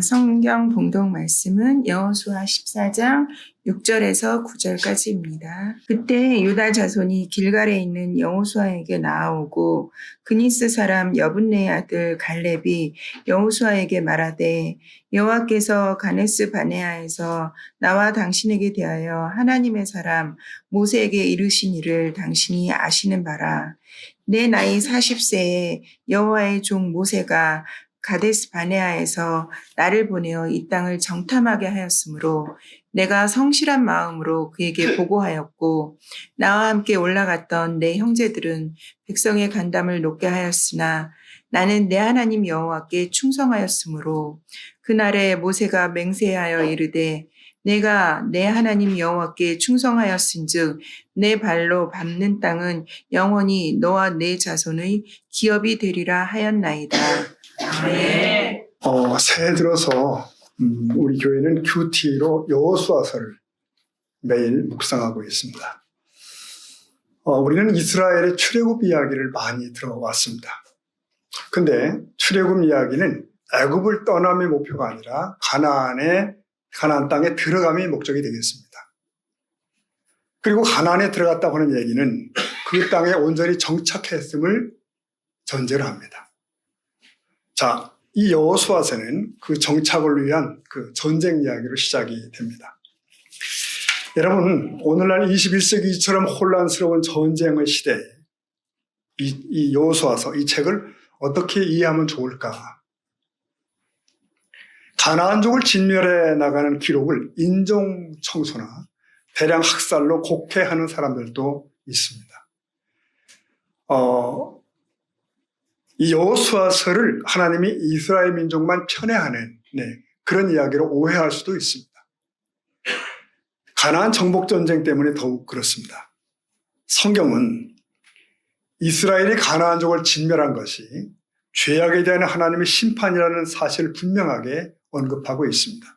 성경 봉독 말씀은 여호수아 14장 6절에서 9절까지입니다. 그때 유다 자손이 길갈에 있는 여호수아에게 나아오고 그니스 사람 여분네의 아들 갈렙이 여호수아에게 말하되 여호와께서 가데스 바네아에서 나와 당신에게 대하여 하나님의 사람 모세에게 이르신 일을 당신이 아시는 바라. 내 나이 40세에 여호와의 종 모세가 가데스 바네아에서 나를 보내어 이 땅을 정탐하게 하였으므로 내가 성실한 마음으로 그에게 보고하였고 나와 함께 올라갔던 내 형제들은 백성의 간담을 높게 하였으나 나는 내 하나님 여호와께 충성하였으므로 그날에 모세가 맹세하여 이르되 내가 내 하나님 여호와께 충성하였은즉 내 발로 밟는 땅은 영원히 너와 내 자손의 기업이 되리라 하였나이다. 네. 새해 들어서 우리 교회는 큐티로 여호수아서를 매일 묵상하고 있습니다. 우리는 이스라엘의 출애굽 이야기를 많이 들어왔습니다. 근데 출애굽 이야기는 애굽을 떠남의 목표가 아니라 가나안 땅에 들어감이 목적이 되겠습니다. 그리고 가나안에 들어갔다고 하는 얘기는 그 땅에 온전히 정착했음을 전제로 합니다. 자, 이 여호수아서는 그 정착을 위한 그 전쟁 이야기로 시작이 됩니다. 여러분, 오늘날 21세기처럼 혼란스러운 전쟁의 시대에 이 여호수아서, 이 책을 어떻게 이해하면 좋을까? 가나안족을 진멸해 나가는 기록을 인종 청소나 대량 학살로 곡해하는 사람들도 있습니다. 이 여호수아서를 하나님이 이스라엘 민족만 편애하는 그런 이야기로 오해할 수도 있습니다. 가나안 정복 전쟁 때문에 더욱 그렇습니다. 성경은 이스라엘이 가나안족을 진멸한 것이 죄악에 대한 하나님의 심판이라는 사실을 분명하게 언급하고 있습니다.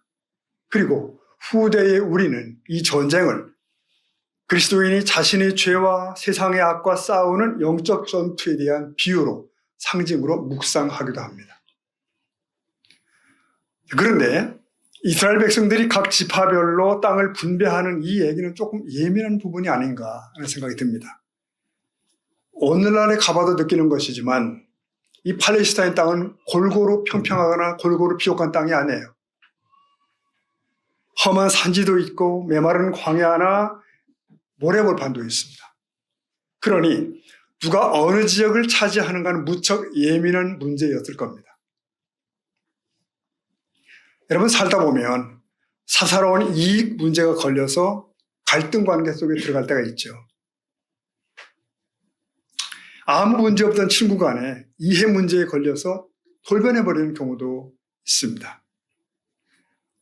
그리고 후대의 우리는 이 전쟁을 그리스도인이 자신의 죄와 세상의 악과 싸우는 영적 전투에 대한 비유로 상징으로 묵상하기도 합니다. 그런데 이스라엘 백성들이 각 지파별로 땅을 분배하는 이 얘기는 조금 예민한 부분이 아닌가 하는 생각이 듭니다. 오늘날에 가봐도 느끼는 것이지만 이 팔레스타인 땅은 골고루 평평하거나 골고루 비옥한 땅이 아니에요. 험한 산지도 있고 메마른 광야나 모래벌판도 있습니다. 그러니 누가 어느 지역을 차지하는가는 무척 예민한 문제였을 겁니다. 여러분, 살다 보면 사사로운 이익 문제가 걸려서 갈등 관계 속에 들어갈 때가 있죠. 아무 문제 없던 친구 간에 이해 문제에 걸려서 돌변해버리는 경우도 있습니다.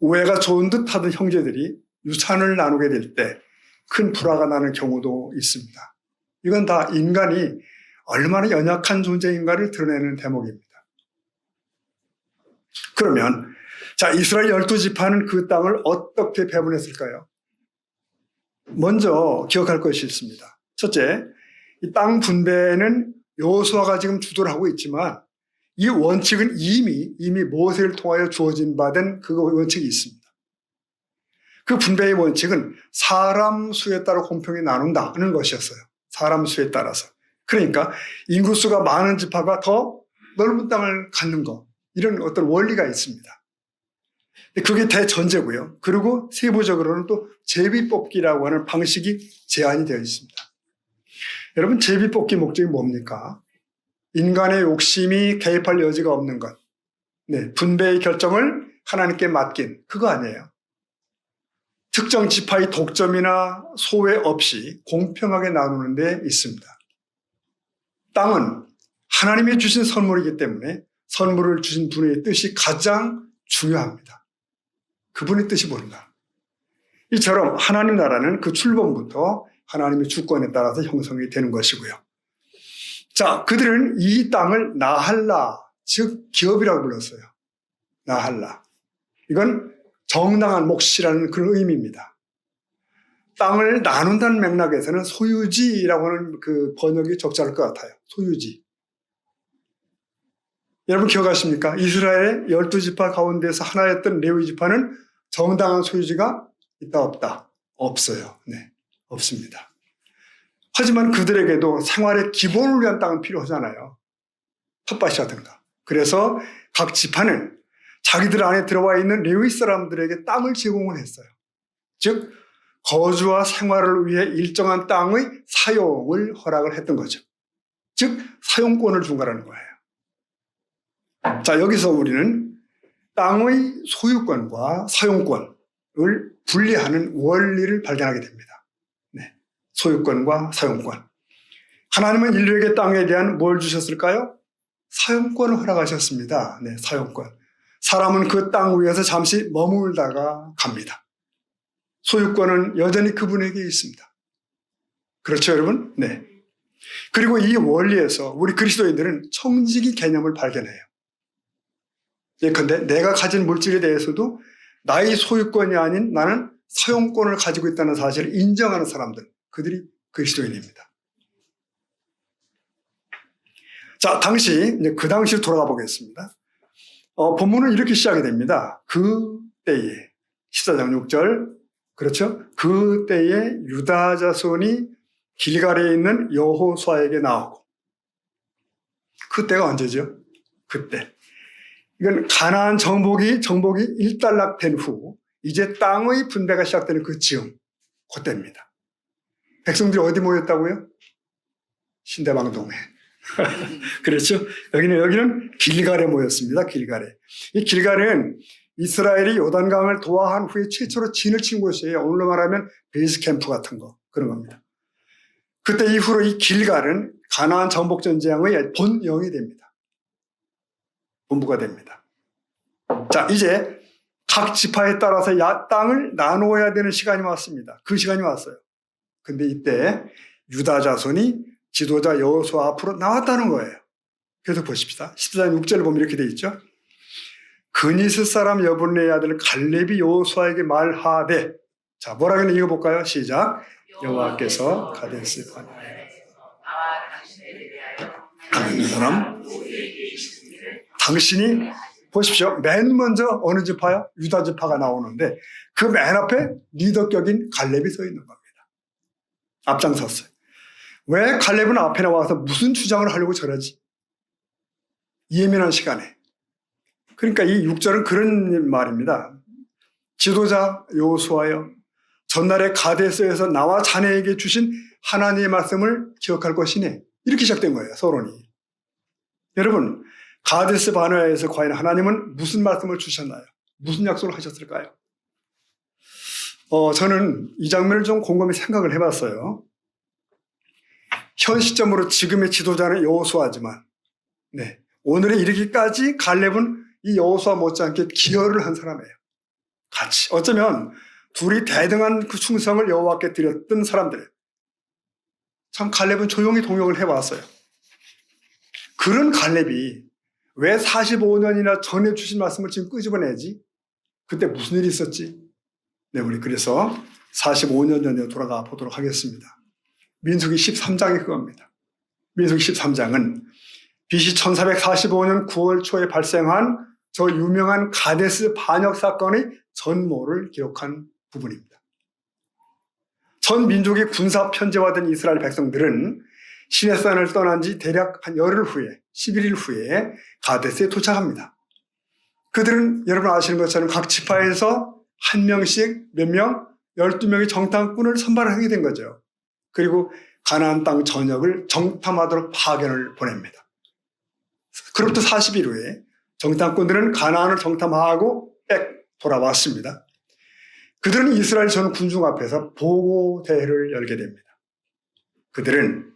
우애가 좋은 듯 하던 형제들이 유산을 나누게 될 때 큰 불화가 나는 경우도 있습니다. 이건 다 인간이 얼마나 연약한 존재인가를 드러내는 대목입니다. 그러면 자, 이스라엘 12지파는 그 땅을 어떻게 배분했을까요? 먼저 기억할 것이 있습니다. 첫째, 이 땅 분배는 여호수아가 지금 주도를 하고 있지만 이 원칙은 이미 모세를 통하여 주어진 바 된 그 원칙이 있습니다. 그 분배의 원칙은 사람 수에 따라 공평히 나눈다는 것이었어요. 사람 수에 따라서. 그러니까 인구수가 많은 지파가 더 넓은 땅을 갖는 것, 이런 어떤 원리가 있습니다. 그게 대전제고요. 그리고 세부적으로는 또 제비뽑기라고 하는 방식이 제한이 되어 있습니다. 여러분, 제비뽑기 목적이 뭡니까? 인간의 욕심이 개입할 여지가 없는 것. 분배의 결정을 하나님께 맡긴 그거 아니에요. 특정 지파의 독점이나 소외 없이 공평하게 나누는 데 있습니다. 땅은 하나님이 주신 선물이기 때문에 선물을 주신 분의 뜻이 가장 중요합니다. 그분의 뜻이 뭔가. 이처럼 하나님 나라는 그 출범부터 하나님의 주권에 따라서 형성이 되는 것이고요. 자, 그들은 이 땅을 나할라, 즉 기업이라고 불렀어요. 나할라. 이건 정당한 몫이라는 그런 의미입니다. 땅을 나눈다는 맥락에서는 소유지라고 하는 그 번역이 적절할 것 같아요. 소유지. 여러분 기억하십니까? 이스라엘의 12지파 가운데서 하나였던 레위 지파는 정당한 소유지가 있다 없다? 없어요. 네, 없습니다. 하지만 그들에게도 생활의 기본을 위한 땅은 필요하잖아요. 텃밭이라든가. 그래서 각 지파는 자기들 안에 들어와 있는 레위 사람들에게 땅을 제공을 했어요. 즉 거주와 생활을 위해 일정한 땅의 사용을 허락을 했던 거죠. 즉 사용권을 준 거라는 거예요. 자, 여기서 우리는 땅의 소유권과 사용권을 분리하는 원리를 발견하게 됩니다. 네, 소유권과 사용권. 하나님은 인류에게 땅에 대한 뭘 주셨을까요? 사용권을 허락하셨습니다. 네, 사용권. 사람은 그 땅 위에서 잠시 머물다가 갑니다. 소유권은 여전히 그분에게 있습니다. 그렇죠, 여러분? 네. 그리고 이 원리에서 우리 그리스도인들은 청지기 개념을 발견해요. 예컨대 내가 가진 물질에 대해서도 나의 소유권이 아닌 나는 사용권을 가지고 있다는 사실을 인정하는 사람들, 그들이 그리스도인입니다. 자, 그 당시로 돌아가 보겠습니다. 본문은 이렇게 시작이 됩니다. 그 때에, 14장 6절, 그렇죠? 그 때에 유다 자손이 길갈에 있는 여호수아에게 나오고. 그때가 언제죠? 그때. 이건 가나안 정복이 일단락된 후 이제 땅의 분배가 시작되는 그 즈음, 그때입니다. 백성들이 어디 모였다고요? 신대방동에. 그렇죠? 여기는 길갈에 모였습니다. 길갈에. 이 길갈은 이스라엘이 요단강을 도하한 후에 최초로 진을 친 곳이에요. 오늘로 말하면 베이스 캠프 같은 거, 그런 겁니다. 그때 이후로 이 길갈은 가나안 정복 전쟁의 본영이 됩니다. 본부가 됩니다. 자, 이제 각 지파에 따라서 땅을 나누어야 되는 시간이 왔습니다. 그 시간이 왔어요. 근데 이때 유다 자손이 지도자 여호수아 앞으로 나왔다는 거예요. 그래서 보십시다. 14장 6절을 보면 이렇게 되어 있죠. 그니스 사람 여분의 아들 갈렙이 여호수아에게 말하되, 자, 뭐라 그러나 읽어볼까요? 시작. 여호와께서 가데스 바네아에서 나와 당신에게 대하여 하는 사람 당신이, 보십시오. 맨 먼저 어느 지파요? 유다 지파가 나오는데 그 맨 앞에 리더격인 갈렙이 서 있는 겁니다. 앞장섰어요. 왜 갈렙은 앞에 나와서 무슨 주장을 하려고 저러지? 예민한 시간에. 그러니까 이 6절은 그런 말입니다. 지도자 여호수아여, 전날에 가데스에서 나와 자네에게 주신 하나님의 말씀을 기억할 것이네. 이렇게 시작된 거예요, 서론이. 여러분, 가데스 바네아에서 과연 하나님은 무슨 말씀을 주셨나요? 무슨 약속을 하셨을까요? 저는 이 장면을 좀 곰곰이 생각을 해봤어요. 현 시점으로 지금의 지도자는 여호수아지만, 네, 오늘에 이르기까지 갈렙은 이 여호수아 못지않게 기여를 한 사람이에요. 같이. 어쩌면 둘이 대등한 그 충성을 여호와께 드렸던 사람들. 참 갈렙은 조용히 동역을 해왔어요. 그런 갈렙이 왜 45년이나 전에 주신 말씀을 지금 끄집어내지? 그때 무슨 일이 있었지? 네, 우리 그래서 45년 전에 돌아가 보도록 하겠습니다. 민수기 13장이 그겁니다. 민수기 13장은 BC 1445년 9월 초에 발생한 저 유명한 가데스 반역 사건의 전모를 기록한 부분입니다. 전 민족이 군사 편제화된 이스라엘 백성들은 시내산을 떠난 지 대략 한 열흘 후에, 11일 후에 가데스에 도착합니다. 그들은 여러분 아시는 것처럼 각 지파에서 한 명씩 몇 명? 12명의 정탐꾼을 선발하게 된 거죠. 그리고 가나안 땅 전역을 정탐하도록 파견을 보냅니다. 그로부터 40일 후에 정탐꾼들은 가나안을 정탐하고 빽 돌아왔습니다. 그들은 이스라엘 전 군중 앞에서 보고 대회를 열게 됩니다. 그들은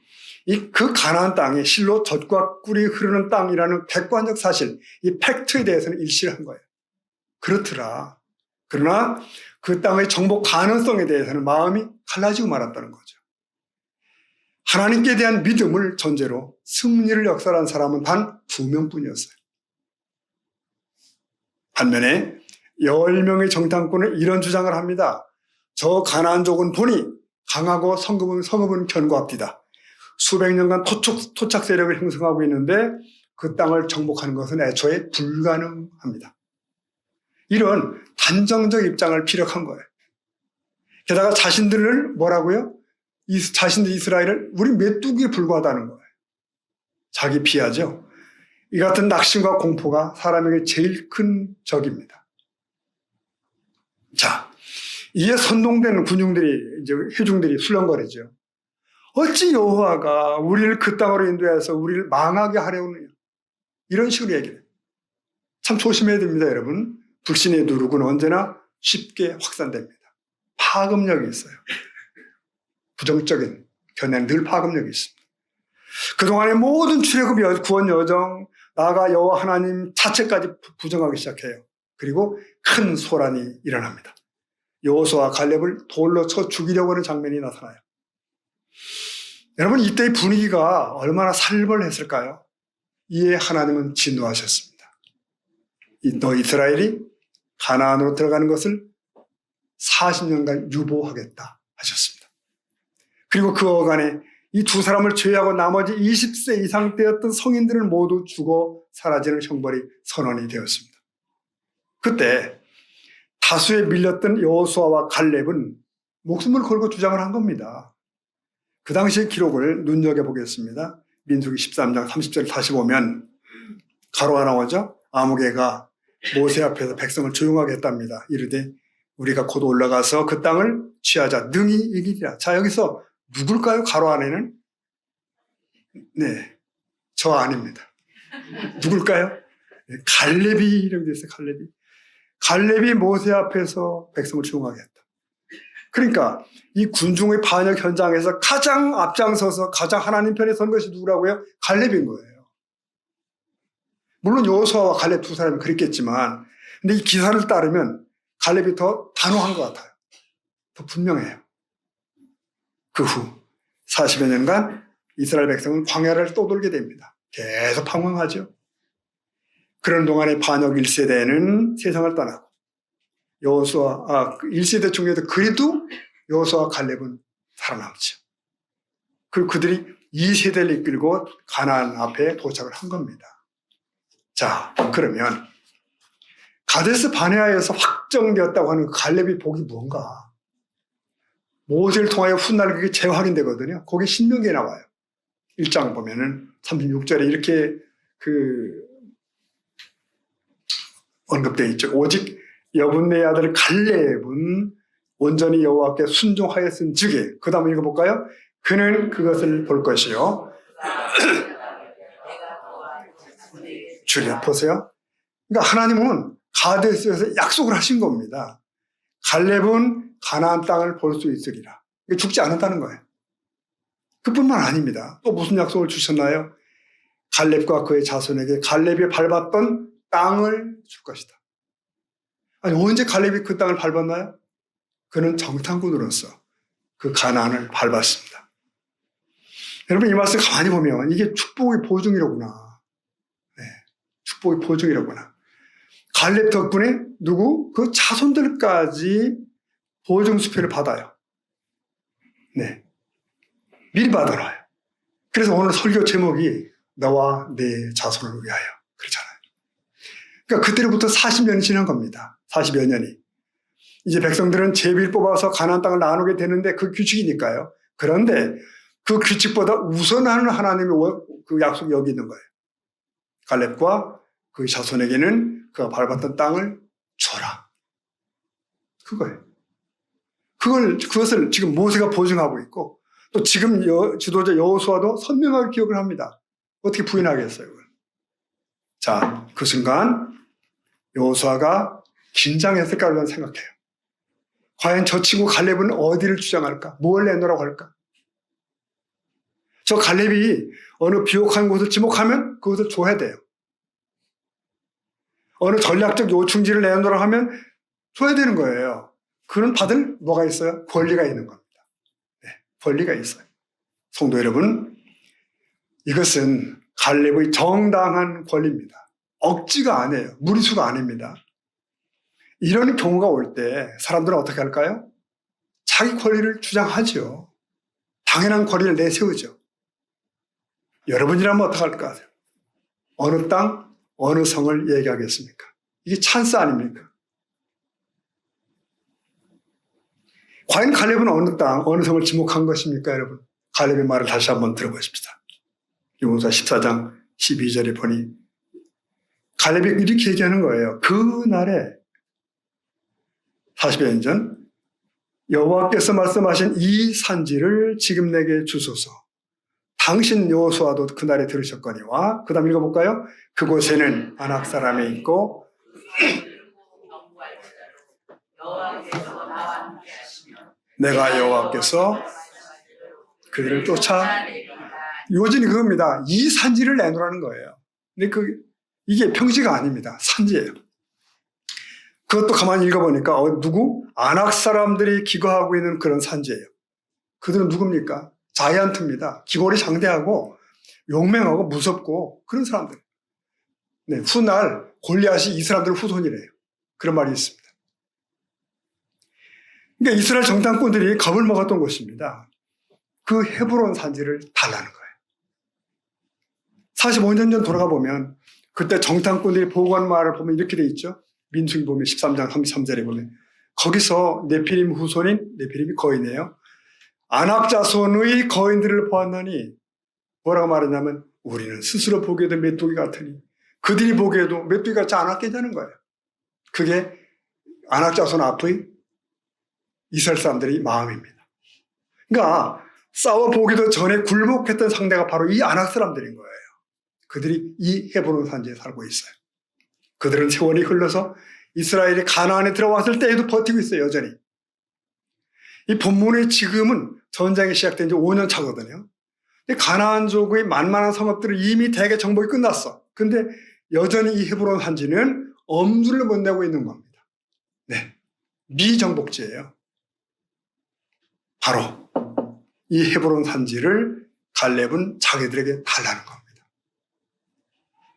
그 가나안 땅에 실로 젖과 꿀이 흐르는 땅이라는 객관적 사실, 이 팩트에 대해서는 일치를 한 거예요. 그렇더라. 그러나 그 땅의 정복 가능성에 대해서는 마음이 갈라지고 말았다는 거죠. 하나님께 대한 믿음을 전제로 승리를 역설한 사람은 단 2명뿐이었어요. 반면에 10명의 정탐꾼은 이런 주장을 합니다. 저 가나안족은 보니 강하고 성읍은 견고합디다. 수백 년간 토착 세력을 형성하고 있는데 그 땅을 정복하는 것은 애초에 불가능합니다. 이런 단정적 입장을 피력한 거예요. 게다가 자신들을 뭐라고요? 자신들 이스라엘을 우리 메뚜기에 불과하다는 거예요. 자기 비하죠. 이 같은 낙심과 공포가 사람에게 제일 큰 적입니다. 자, 이에 선동된 군중들이, 이제 회중들이 술렁거리죠. 어찌 여호와가 우리를 그 땅으로 인도해서 우리를 망하게 하려느냐. 이런 식으로 얘기해요. 참 조심해야 됩니다, 여러분. 불신의 누룩은 언제나 쉽게 확산됩니다. 파급력이 있어요. 부정적인 견해는 늘 파급력이 있습니다. 그동안의 모든 출애굽 구원 여정, 나아가 여호와 하나님 자체까지 부정하기 시작해요. 그리고 큰 소란이 일어납니다. 여호수아와 갈렙을 돌로 쳐 죽이려고 하는 장면이 나타나요. 여러분, 이때의 분위기가 얼마나 살벌했을까요? 이에 하나님은 진노하셨습니다. 너 이스라엘이 가나안으로 들어가는 것을 40년간 유보하겠다 하셨습니다. 그리고 그 어간에 이 두 사람을 제외하고 나머지 20세 이상 되었던 성인들은 모두 죽어 사라지는 형벌이 선언이 되었습니다. 그때 다수에 밀렸던 여호수아와 갈렙은 목숨을 걸고 주장을 한 겁니다. 그 당시의 기록을 눈여겨보겠습니다. 민수기 13장 30절 다시 보면 가로가 나오죠. 아무개가 모세 앞에서 백성을 조용하게 했답니다. 이르되 우리가 곧 올라가서 그 땅을 취하자 능히 이기리라. 자, 여기서 누굴까요? 가로 안에는? 네, 저 아닙니다. 누굴까요? 네, 갈렙이라고 되어 있어요. 갈렙이. 갈렙이 모세 앞에서 백성을 조용하게 했다. 그러니까 이 군중의 반역 현장에서 가장 앞장서서 가장 하나님 편에 선 것이 누구라고요? 갈렙인 거예요. 물론 여호수아와 갈렙 두 사람이 그랬겠지만, 근데 이 기사를 따르면 갈렙이 더 단호한 것 같아요. 더 분명해요. 그 후 40여 년간 이스라엘 백성은 광야를 떠돌게 됩니다. 계속 방황하죠. 그런 동안에 반역 1세대는 세상을 떠나고 1세대 중에도 그래도 여호수아와 갈렙은 살아남죠. 그리고 그들이 2세대를 이끌고 가나안 앞에 도착을 한 겁니다. 자, 그러면 가데스 바네아에서 확정되었다고 하는 갈렙의 복이 뭔가? 모세를 통하여 훗날 그게 재확인되거든요. 거기 신명기에 나와요. 1장 보면은 36절에 이렇게 언급되어 있죠. 오직 여분네 아들 갈렙은 온전히 여호와께 순종하였은즉에, 그 다음에 읽어볼까요? 그는 그것을 볼 것이요. 주님 보세요. 그러니까 하나님은 가데스에서 약속을 하신 겁니다. 갈렙은 가나안 땅을 볼 수 있으리라. 죽지 않았다는 거예요. 그뿐만 아닙니다. 또 무슨 약속을 주셨나요? 갈렙과 그의 자손에게 갈렙이 밟았던 땅을 줄 것이다. 아니, 언제 갈렙이 그 땅을 밟았나요? 그는 정탐꾼으로서 그 가나안을 밟았습니다. 여러분, 이 말씀 가만히 보면 이게 축복의 보증이로구나. 네, 축복의 보증이로구나. 갈렙 덕분에 그 자손들까지 보증수표를 받아요. 네, 미리 받아놔요. 그래서 오늘 설교 제목이 너와 내 자손을 위하여 그렇잖아요. 그러니까 그때로부터 40년이 지난 겁니다. 40여 년이. 이제 백성들은 제비를 뽑아서 가나안 땅을 나누게 되는데 그 규칙이니까요. 그런데 그 규칙보다 우선하는 하나님의 그 약속이 여기 있는 거예요. 갈렙과 그 자손에게는 그가 밟았던 땅을 줘라. 그거예요. 그것을 지금 모세가 보증하고 있고, 또 지금 지도자 여호수아도 선명하게 기억을 합니다. 어떻게 부인하겠어요, 그걸. 자, 그 순간 여호수아가 긴장했을까를 저는 생각해요. 과연 저 친구 갈렙은 어디를 주장할까? 뭘 내놓으라고 할까? 저 갈렙이 어느 비옥한 곳을 지목하면 그것을 줘야 돼요. 어느 전략적 요충지를 내놓으라고 하면 줘야 되는 거예요. 그는 받을 뭐가 있어요? 권리가 있는 겁니다. 네, 권리가 있어요. 성도 여러분, 이것은 갈렙의 정당한 권리입니다. 억지가 아니에요. 무리수가 아닙니다. 이런 경우가 올 때 사람들은 어떻게 할까요? 자기 권리를 주장하죠. 당연한 권리를 내세우죠. 여러분이라면 어떻게 할까? 어느 땅, 어느 성을 얘기하겠습니까? 이게 찬스 아닙니까? 과연 갈렙은 어느 땅, 어느 성을 지목한 것입니까, 여러분? 갈렙의 말을 다시 한번 들어보십시다. 여호수아 14장 12절에 보니 갈렙이 이렇게 얘기하는 거예요. 그날에 40여 년 전 여호와께서 말씀하신 이 산지를 지금 내게 주소서. 당신 여호수아도 그날에 들으셨거니와 그 다음 읽어볼까요? 그곳에는 아낙 사람이 있고 내가 여호와께서 그들을 쫓아 요진이 그겁니다. 이 산지를 내놓으라는 거예요. 근데 이게 평지가 아닙니다. 산지예요. 그것도 가만히 읽어보니까 누구? 아낙 사람들이 기거하고 있는 그런 산지예요. 그들은 누굽니까? 자이언트입니다. 기골이 장대하고 용맹하고 무섭고 그런 사람들. 네, 훗날 골리앗이 이 사람들 후손이래요. 그런 말이 있습니다. 그러니까 이스라엘 정탐꾼들이 겁을 먹었던 곳입니다. 그 헤브론 산지를 달라는 거예요. 45년 전 돌아가 보면 그때 정탐꾼들이 보고한 말을 보면 이렇게 돼 있죠. 민수기 보면 13장 33절에 보면 거기서 네피림 후손인 네피림이 거인이에요. 아낙 자손의 거인들을 보았나니 뭐라고 말하냐면 우리는 스스로 보기에도 메뚜기 같으니 그들이 보기에도 메뚜기 같지 않았겠냐는 거예요. 그게 아낙 자손 앞의 이스라엘 사람들의 마음입니다. 그러니까 싸워보기도 전에 굴복했던 상대가 바로 이 아낙 사람들인 거예요. 그들이 이 헤브론 산지에 살고 있어요. 그들은 세월이 흘러서 이스라엘이 가나안에 들어왔을 때에도 버티고 있어요. 여전히. 이 본문의 지금은 전쟁이 시작된 지 5년 차거든요. 가나안족의 만만한 성읍들은 이미 대개 정복이 끝났어. 근데 여전히 이 헤브론 산지는 엄두를 못 내고 있는 겁니다. 네, 미정복지예요. 바로 이 헤브론 산지를 갈렙은 자기들에게 달라는 겁니다.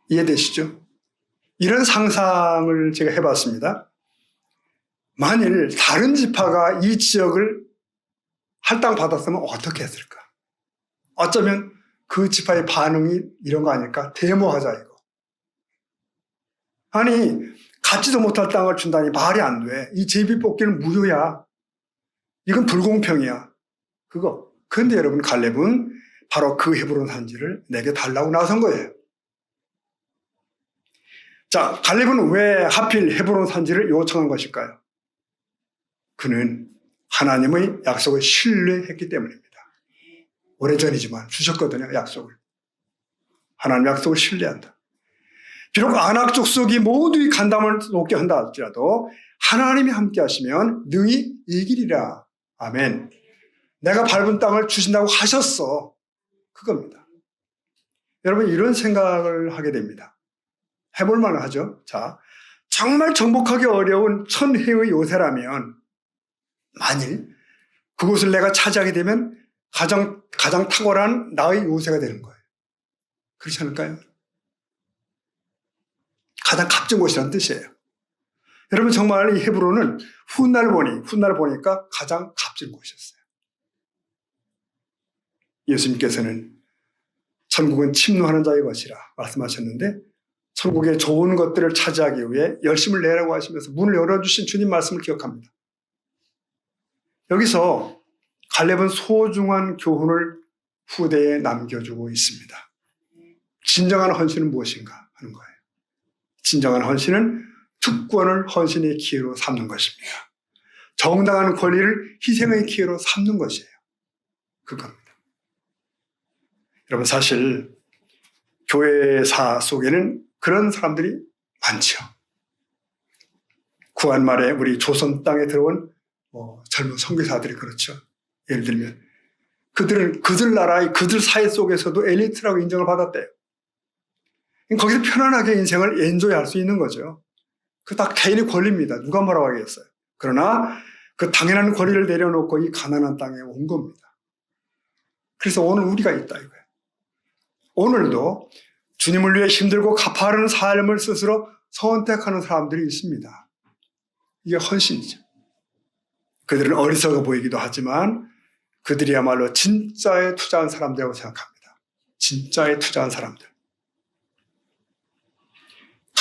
이해되시죠? 이런 상상을 제가 해봤습니다. 만일 다른 지파가 이 지역을 할당받았으면 어떻게 했을까? 어쩌면 그 지파의 반응이 이런 거 아닐까? 데모하자 이거. 아니 갖지도 못할 땅을 준다니 말이 안 돼. 이 제비뽑기는 무효야. 이건 불공평이야. 그거. 그런데 여러분 갈렙은 바로 그 헤브론 산지를 내게 달라고 나선 거예요. 자, 갈렙은 왜 하필 헤브론 산지를 요청한 것일까요? 그는 하나님의 약속을 신뢰했기 때문입니다. 오래전이지만 주셨거든요, 약속을. 하나님 약속을 신뢰한다. 비록 아낙 족속이 모두 간담을 높게 한다 할지라도 하나님이 함께 하시면 능히 이기리라. 아멘. 내가 밟은 땅을 주신다고 하셨어. 그겁니다. 여러분 이런 생각을 하게 됩니다. 해볼 만하죠. 자, 정말 정복하기 어려운 천혜의 요새라면 만일 그곳을 내가 차지하게 되면 가장 탁월한 나의 요새가 되는 거예요. 그렇지 않을까요? 가장 값진 곳이라는 뜻이에요. 여러분 정말 이 헤브론은 훗날 보니까 가장 값진 곳이었어요. 예수님께서는 천국은 침노하는 자의 것이라 말씀하셨는데 천국의 좋은 것들을 차지하기 위해 열심을 내라고 하시면서 문을 열어주신 주님 말씀을 기억합니다. 여기서 갈렙은 소중한 교훈을 후대에 남겨주고 있습니다. 진정한 헌신은 무엇인가 하는 거예요. 진정한 헌신은 특권을 헌신의 기회로 삼는 것입니다. 정당한 권리를 희생의 기회로 삼는 것이에요. 그겁니다. 여러분 사실 교회사 속에는 그런 사람들이 많죠. 구한 말에 우리 조선 땅에 들어온 젊은 선교사들이 그렇죠. 예를 들면 그들은 그들 나라의 그들 사회 속에서도 엘리트라고 인정을 받았대요. 거기서 편안하게 인생을 엔조이할 수 있는 거죠. 그 다 개인의 권리입니다. 누가 뭐라고 하겠어요. 그러나 그 당연한 권리를 내려놓고 이 가난한 땅에 온 겁니다. 그래서 오늘 우리가 있다 이거예요. 오늘도 주님을 위해 힘들고 가파르는 삶을 스스로 선택하는 사람들이 있습니다. 이게 헌신이죠. 그들은 어리석어 보이기도 하지만 그들이야말로 진짜에 투자한 사람들이라고 생각합니다. 진짜에 투자한 사람들.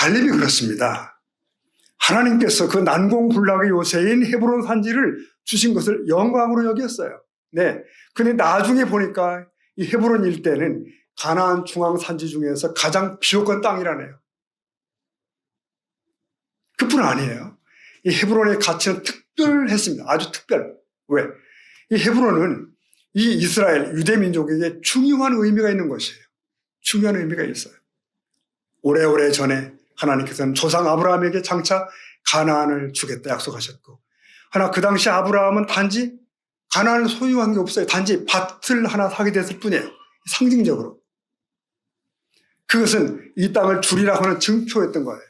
갈렙이 그렇습니다. 하나님께서 그 난공불락의 요새인 헤브론 산지를 주신 것을 영광으로 여겼어요. 네. 근데 나중에 보니까 이 헤브론 일대는 가나안 중앙 산지 중에서 가장 비옥한 땅이라네요. 그뿐 아니에요. 이 헤브론의 가치는 특별했습니다. 아주 특별. 왜? 이 헤브론은 이 이스라엘 유대 민족에게 중요한 의미가 있는 것이에요. 중요한 의미가 있어요. 오래오래 전에 하나님께서는 조상 아브라함에게 장차 가나안을 주겠다 약속하셨고, 하나 그 당시 아브라함은 단지 가나안을 소유한 게 없어요. 단지 밭을 하나 사게 됐을 뿐이에요. 상징적으로. 그것은 이 땅을 주리라고 하는 증표였던 거예요.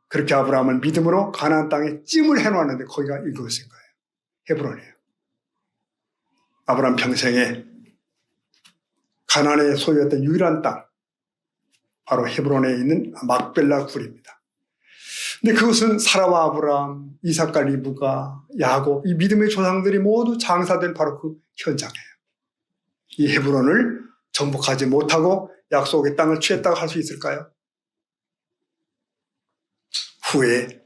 그렇게 아브라함은 믿음으로 가나안 땅에 찜을 해놓았는데 거기가 이것인 거예요. 헤브론이에요. 아브라함 평생에 가나안에 소유했던 유일한 땅, 바로 헤브론에 있는 막벨라 굴입니다. 근데 그것은 사라와 아브라함, 이삭과 리브가, 야곱, 이 믿음의 조상들이 모두 장사된 바로 그 현장이에요. 이 헤브론을 정복하지 못하고 약속의 땅을 취했다고 할 수 있을까요? 후에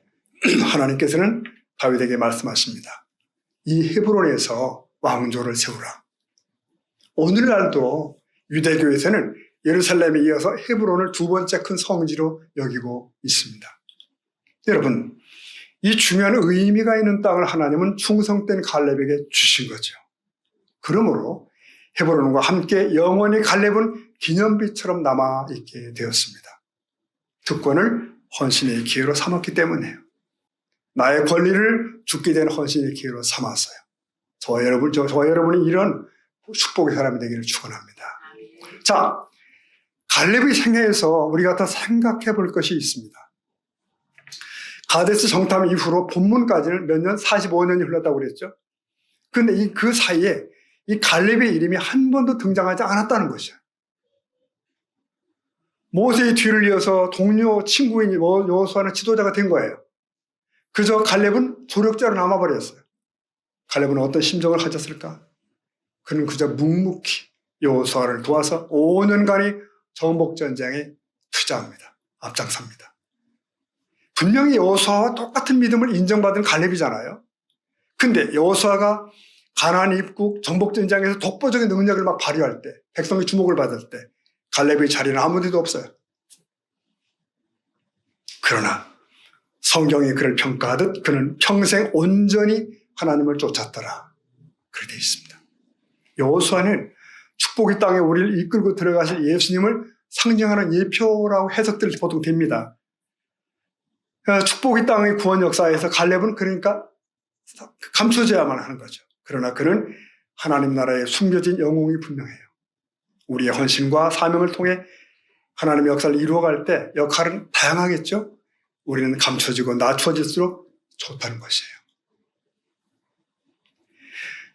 하나님께서는 다윗에게 말씀하십니다. 이 헤브론에서 왕조를 세우라. 오늘날도 유대교에서는 예루살렘에 이어서 헤브론을 두 번째 큰 성지로 여기고 있습니다. 여러분, 이 중요한 의미가 있는 땅을 하나님은 충성된 갈렙에게 주신 거죠. 그러므로 헤브론과 함께 영원히 갈렙은 기념비처럼 남아있게 되었습니다. 특권을 헌신의 기회로 삼았기 때문이에요. 나의 권리를 죽게 된 헌신의 기회로 삼았어요. 저와 여러분이 이런 축복의 사람이 되기를 축원합니다. 자, 갈렙의 생애에서 우리가 더 생각해 볼 것이 있습니다. 가데스 정탐 이후로 본문까지는 몇 년? 45년이 흘렀다고 그랬죠. 그런데 그 사이에 이 갈렙의 이름이 한 번도 등장하지 않았다는 것이에요. 모세의 뒤를 이어서 동료 친구인 여호수아는 지도자가 된 거예요. 그저 갈렙은 조력자로 남아버렸어요. 갈렙은 어떤 심정을 가졌을까? 그는 그저 묵묵히 여호수아를 도와서 5년간의 정복전쟁에 투자합니다. 앞장섭니다. 분명히 여호수아와 똑같은 믿음을 인정받은 갈렙이잖아요. 근데 여호수아가 가나안 입국 정복전쟁에서 독보적인 능력을 막 발휘할 때, 백성의 주목을 받을 때 갈렙의 자리는 아무 데도 없어요. 그러나 성경이 그를 평가하듯 그는 평생 온전히 하나님을 쫓았더라. 그렇게 되어 있습니다. 여호수아는 축복의 땅에 우리를 이끌고 들어가실 예수님을 상징하는 예표라고 해석들 보통 됩니다. 축복의 땅의 구원 역사에서 갈렙은 그러니까 감춰져야만 하는 거죠. 그러나 그는 하나님 나라에 숨겨진 영웅이 분명해요. 우리의 헌신과 사명을 통해 하나님의 역사를 이루어갈 때 역할은 다양하겠죠. 우리는 감춰지고 낮춰질수록 좋다는 것이에요.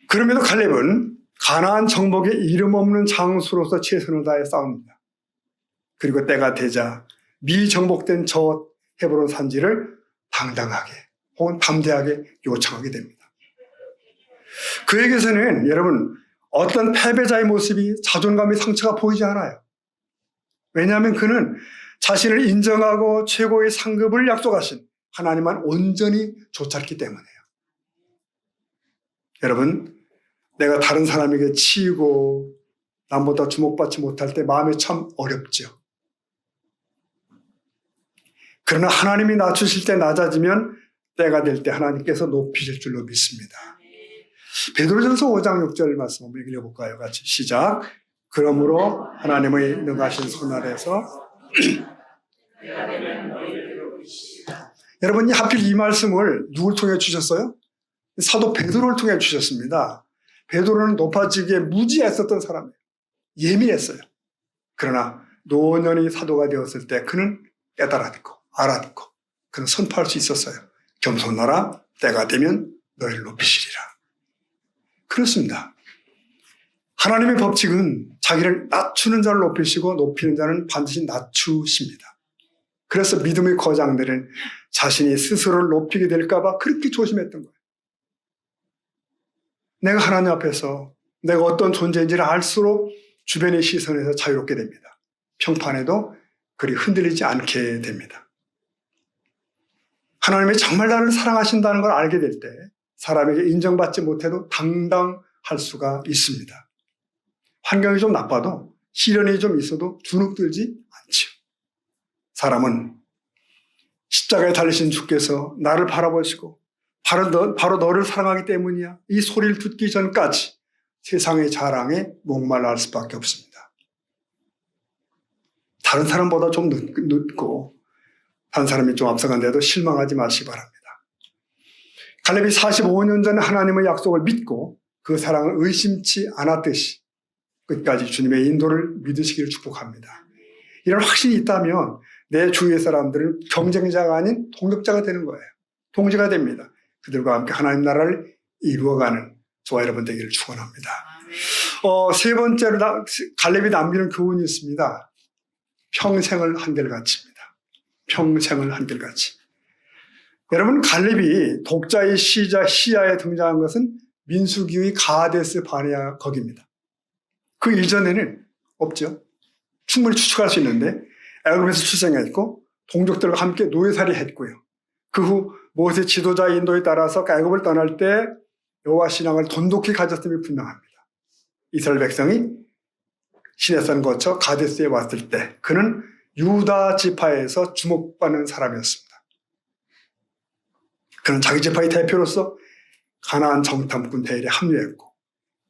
그럼에도 갈렙은 가나안 정복의 이름 없는 장수로서 최선을 다해 싸웁니다. 그리고 때가 되자 미정복된 저 헤브론 산지를 당당하게 혹은 담대하게 요청하게 됩니다. 그에게서는 여러분 어떤 패배자의 모습이 자존감의 상처가 보이지 않아요. 왜냐하면 그는 자신을 인정하고 최고의 상급을 약속하신 하나님만 온전히 좇았기 때문이에요. 여러분, 내가 다른 사람에게 치이고 남보다 주목받지 못할 때 마음이 참 어렵죠. 그러나 하나님이 낮추실 때 낮아지면 때가 될 때 하나님께서 높이실 줄로 믿습니다. 베드로전서 5장 6절 말씀 한번 읽어볼까요? 같이 시작. 그러므로 하나님의 능하신 손 아래서 여러분이 하필 이 말씀을 누굴 통해 주셨어요? 사도 베드로를 통해 주셨습니다. 베드로는 높아지기에 무지했었던 사람이에요. 예민했어요. 그러나 노년이 사도가 되었을 때 그는 깨달았고 알았고 그는 선포할 수 있었어요. 겸손하라, 때가 되면 너희를 높이시리라. 그렇습니다. 하나님의 법칙은 자기를 낮추는 자를 높이시고 높이는 자는 반드시 낮추십니다. 그래서 믿음의 거장들은 자신이 스스로를 높이게 될까 봐 그렇게 조심했던 거예요. 내가 하나님 앞에서 내가 어떤 존재인지를 알수록 주변의 시선에서 자유롭게 됩니다. 평판에도 그리 흔들리지 않게 됩니다. 하나님이 정말 나를 사랑하신다는 걸 알게 될 때 사람에게 인정받지 못해도 당당할 수가 있습니다. 환경이 좀 나빠도 시련이 좀 있어도 주눅들지 않죠. 사람은 십자가에 달리신 주께서 나를 바라보시고 바로 너를 사랑하기 때문이야. 이 소리를 듣기 전까지 세상의 자랑에 목말라 할 수밖에 없습니다. 다른 사람보다 좀 늦고 다른 사람이 좀 앞서간데도 실망하지 마시기 바랍니다. 갈렙이 45년 전에 하나님의 약속을 믿고 그 사랑을 의심치 않았듯이 끝까지 주님의 인도를 믿으시기를 축복합니다. 이런 확신이 있다면 내 주위의 사람들은 경쟁자가 아닌 동력자가 되는 거예요. 동지가 됩니다. 그들과 함께 하나님 나라를 이루어가는 저와 여러분 되기를 축원합니다. 세 번째로 갈렙이 남기는 교훈이 있습니다. 평생을 한결같이입니다. 평생을 한결같이. 여러분, 갈렙이 독자의 시자 시야에 등장한 것은 민수기의 가데스 바네아 거기입니다. 그 이전에는 없죠. 충분히 추측할 수 있는데 애굽에서 출생했고 동족들과 함께 노예살이 했고요. 그 후 모세 지도자의 인도에 따라서 애굽을 떠날 때 여호와 신앙을 돈독히 가졌음이 분명합니다. 이스라엘 백성이 시내산 거쳐 가데스에 왔을 때 그는 유다 지파에서 주목받는 사람이었습니다. 그는 자기 지파의 대표로서 가나안 정탐꾼 대열에 합류했고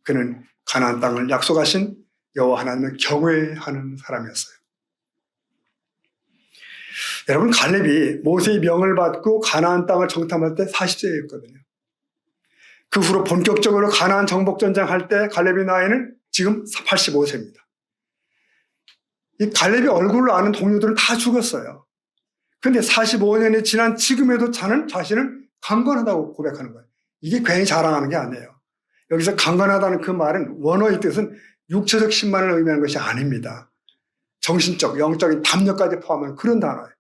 그는 가나안 땅을 약속하신 여호와 하나님을 경외하는 사람이었어요. 여러분, 갈렙이 모세의 명을 받고 가나안 땅을 정탐할 때 40세였거든요. 그 후로 본격적으로 가나안 정복전쟁 할 때 갈렙의 나이는 지금 85세입니다. 이 갈렙의 얼굴을 아는 동료들은 다 죽었어요. 그런데 45년이 지난 지금에도 자신은 강건하다고 고백하는 거예요. 이게 괜히 자랑하는 게 아니에요. 여기서 강건하다는 그 말은 원어의 뜻은 육체적 신만을 의미하는 것이 아닙니다. 정신적, 영적인 담력까지 포함한 그런 단어예요.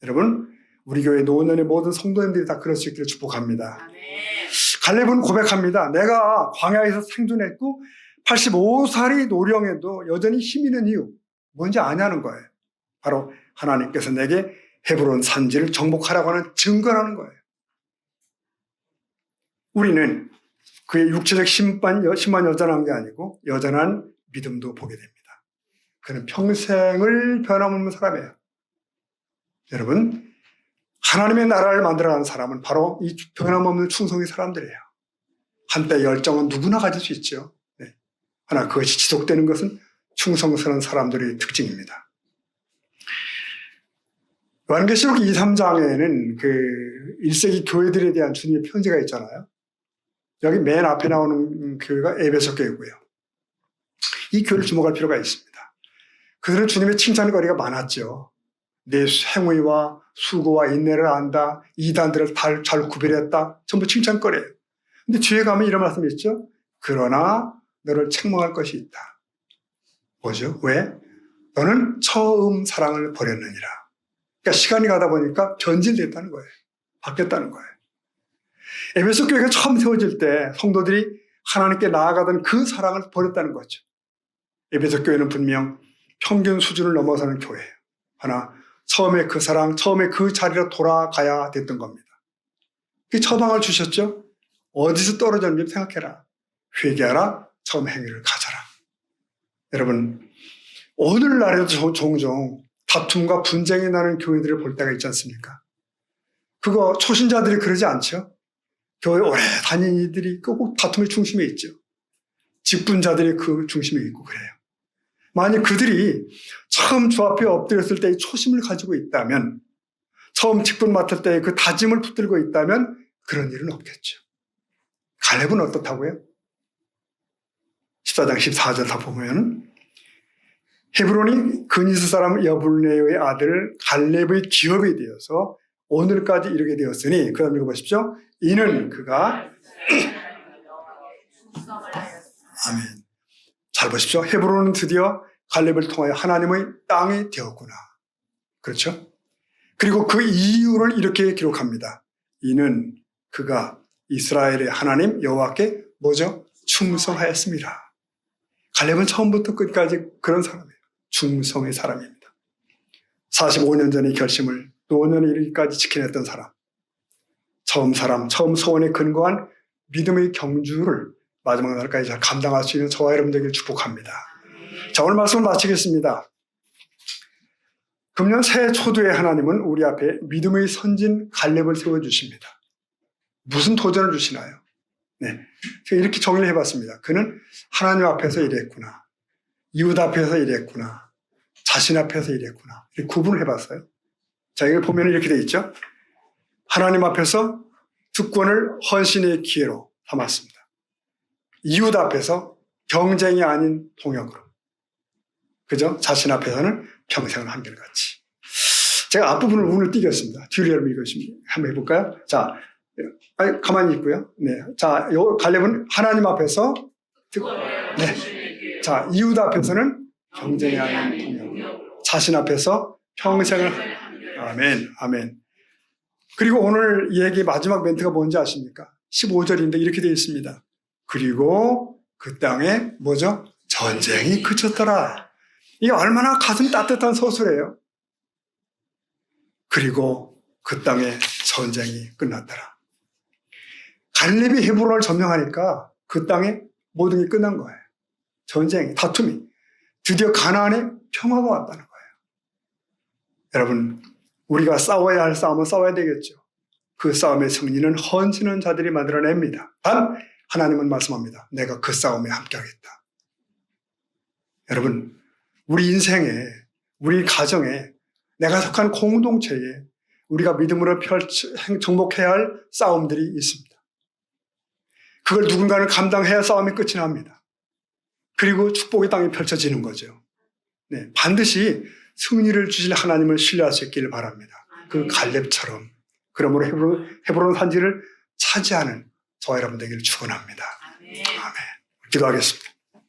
여러분, 우리 교회 노년의 모든 성도님들이 다 그럴 수 있기를 축복합니다. 갈렙은 고백합니다. 내가 광야에서 생존했고 85살이 노령해도 여전히 힘 있는 이유 뭔지 아냐는 거예요. 바로 하나님께서 내게 헤브론 산지를 정복하라고 하는 증거라는 거예요. 우리는 그의 육체적 힘만 여전한 게 아니고 여전한 믿음도 보게 됩니다. 그는 평생을 변함없는 사람이에요. 여러분, 하나님의 나라를 만들어가는 사람은 바로 이 변함없는 충성의 사람들이에요. 한때 열정은 누구나 가질 수 있죠. 네. 그러나 그것이 지속되는 것은 충성스러운 사람들의 특징입니다. 요한계시록 2, 3장에는 그 1세기 교회들에 대한 주님의 편지가 있잖아요. 여기 맨 앞에 나오는 교회가 에베소 교회고요. 이 교회를 주목할 필요가 있습니다. 그들은 주님의 칭찬거리가 많았죠. 내 행위와 수고와 인내를 안다. 이단들을 잘 구별했다. 전부 칭찬거리예요. 근데 뒤에 가면 이런 말씀이 있죠. 그러나 너를 책망할 것이 있다. 뭐죠? 왜? 너는 처음 사랑을 버렸느니라. 그러니까 시간이 가다 보니까 변질됐다는 거예요. 바뀌었다는 거예요. 에베소 교회가 처음 세워질 때 성도들이 하나님께 나아가던 그 사랑을 버렸다는 거죠. 에베소 교회는 분명 평균 수준을 넘어서는 교회예요. 하나 처음에 그 사랑, 처음에 그 자리로 돌아가야 됐던 겁니다. 그 처방을 주셨죠. 어디서 떨어졌는지 생각해라. 회개하라. 처음 행위를 가져라. 여러분, 오늘날에도 종종 다툼과 분쟁이 나는 교회들을 볼 때가 있지 않습니까? 그거 초신자들이 그러지 않죠? 교회 오래 다닌 이들이 꼭 다툼의 중심에 있죠. 직분자들이 그 중심에 있고 그래요. 만약 그들이 처음 주 앞에 엎드렸을 때의 초심을 가지고 있다면, 처음 직분 맡을 때의 그 다짐을 붙들고 있다면 그런 일은 없겠죠. 갈렙은 어떻다고요? 14장 14절 다 보면 헤브론이 그니스 사람 여분네의 아들 갈렙의 기업이 되어서 오늘까지 이르게 되었으니, 그 다음 읽어보십시오. 이는 그가 아멘. 잘 보십시오. 헤브론은 드디어 갈렙을 통하여 하나님의 땅이 되었구나. 그렇죠? 그리고 그 이유를 이렇게 기록합니다. 이는 그가 이스라엘의 하나님 여호와께 뭐죠? 충성하였습니다. 갈렙은 처음부터 끝까지 그런 사람이에요. 충성의 사람입니다. 45년 전의 결심을 노년에 이르기까지 지켜냈던 사람, 처음 소원에 근거한 믿음의 경주를 마지막 날까지 잘 감당할 수 있는 저와 여러분 되길 축복합니다. 자, 오늘 말씀을 마치겠습니다. 금년 새해 초두에 하나님은 우리 앞에 믿음의 선진 갈렙을 세워주십니다. 무슨 도전을 주시나요? 네, 제가 이렇게 정리를 해봤습니다. 그는 하나님 앞에서 이랬구나, 이웃 앞에서 이랬구나, 자신 앞에서 이랬구나, 이렇게 구분을 해봤어요. 자, 이걸 보면 이렇게 돼 있죠. 하나님 앞에서 특권을 헌신의 기회로 삼았습니다. 이웃 앞에서 경쟁이 아닌 동역으로, 그죠? 자신 앞에서는 평생을 한결같이. 제가 앞부분을 오늘 띄겼습니다. 뒤를 여러분 읽으시면 한번 해볼까요? 자, 가만히 있고요. 네. 자, 요 갈렙은 하나님 앞에서 네. 자, 이웃 앞에서는 경쟁이 아닌 동역, 자신 앞에서 평생을 아멘, 아멘. 그리고 오늘 이 얘기 마지막 멘트가 뭔지 아십니까? 15절인데 이렇게 되어 있습니다. 그리고 그 땅에 뭐죠? 전쟁이 그쳤더라. 이게 얼마나 가슴 따뜻한 서술이에요. 그리고 그 땅에 전쟁이 끝났더라. 갈렙이 헤브론을 점령하니까 그 땅에 모든 게 끝난 거예요. 전쟁이, 다툼이. 드디어 가나안에 평화가 왔다는 거예요. 여러분, 우리가 싸워야 할 싸움은 싸워야 되겠죠. 그 싸움의 승리는 헌신한 자들이 만들어냅니다. 단 하나님은 말씀합니다. 내가 그 싸움에 함께하겠다. 여러분, 우리 인생에, 우리 가정에, 내가 속한 공동체에 우리가 믿음으로 정복해야 할 싸움들이 있습니다. 그걸 누군가는 감당해야 싸움이 끝이 납니다. 그리고 축복의 땅이 펼쳐지는 거죠. 네, 반드시 승리를 주실 하나님을 신뢰할 수 있기를 바랍니다. 그 갈렙처럼. 그러므로 헤브론 산지를 차지하는 저와 여러분 되기를 축원합니다. 아멘. 기도하겠습니다.